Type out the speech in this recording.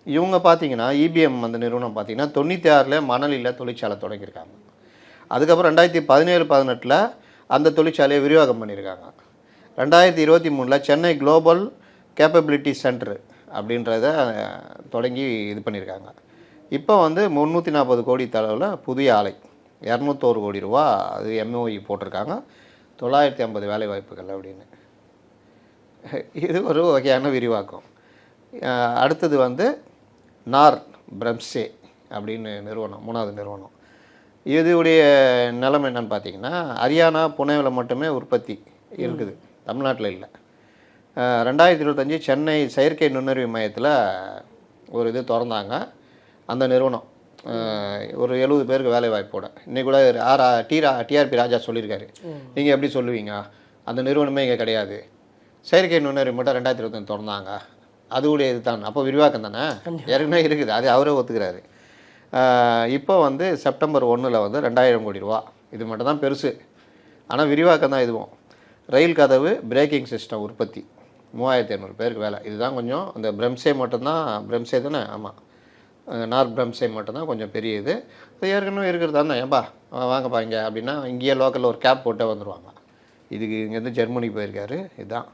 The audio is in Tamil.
இவங்க பார்த்தீங்கன்னா இபிஎம் அந்த நிறுவனம் பார்த்தீங்கன்னா 96ல் மணலியில் தொழிற்சாலை தொடங்கியிருக்காங்க. அதுக்கப்புறம் 2017-18 அந்த தொழிற்சாலையை விரிவாக்கம் பண்ணியிருக்காங்க. 2023 சென்னை குளோபல் கேப்பபிலிட்டி சென்டர் அப்படின்றத தொடங்கி இது பண்ணியிருக்காங்க. இப்போ வந்து 340 கோடி தளவில் புதிய ஆலை 201 கோடி ரூபா அது எம்ஓஇ போட்டிருக்காங்க. 950 வேலைவாய்ப்புகள் அப்படின்னு. இது ஒரு வகையான விரிவாக்கம். அடுத்தது வந்து நார் பிரம்சே அப்படின்னு நிறுவனம், 3வது நிறுவனம். இதுடைய நிலைமை என்னென்னு பார்த்தீங்கன்னா, ஹரியானா புனேவில் மட்டுமே உற்பத்தி இருக்குது, தமிழ்நாட்டில் இல்லை. 2025 சென்னை செயற்கை நுண்ணறிவு மையத்தில் ஒரு இது திறந்தாங்க. அந்த நிறுவனம் ஒரு 70 பேருக்கு வேலை வாய்ப்போட. இன்றைக்கி கூட டிஆர்பி ராஜா சொல்லியிருக்காரு, நீங்கள் எப்படி சொல்லுவீங்க, அந்த நிறுவனமே இங்கே கிடையாது, செயற்கை நுண்ணறிவு மட்டும் 2025 திறந்தாங்க, அதுவுடைய இது தான். அப்போ விரிவாக்கம் தானே, ஏற்கனவே இருக்குது, அது அவரே ஒத்துக்கிறாரு. இப்போ வந்து செப்டம்பர் 1 வந்து 2000 கோடி ரூபா, இது மட்டும் தான் பெருசு. ஆனால் விரிவாக்கம் தான் இதுவும். ரயில் கதவு பிரேக்கிங் சிஸ்டம் உற்பத்தி 3500 பேருக்கு வேலை. இதுதான் கொஞ்சம் அந்த பிரம்சே மட்டும்தான், பிரம்சே தானே, ஆமாம், நார் பிரம்சே மட்டும்தான் கொஞ்சம் பெரிய இது. அது ஏற்கனவே இருக்கிறது தானே, ஏன்பா வாங்கப்பா இங்கே அப்படின்னா இங்கேயே லோக்கலில் ஒரு கேப் போட்டே வந்துடுவாங்க. இதுக்கு இங்கேருந்து ஜெர்மனி போயிருக்காரு. இதுதான்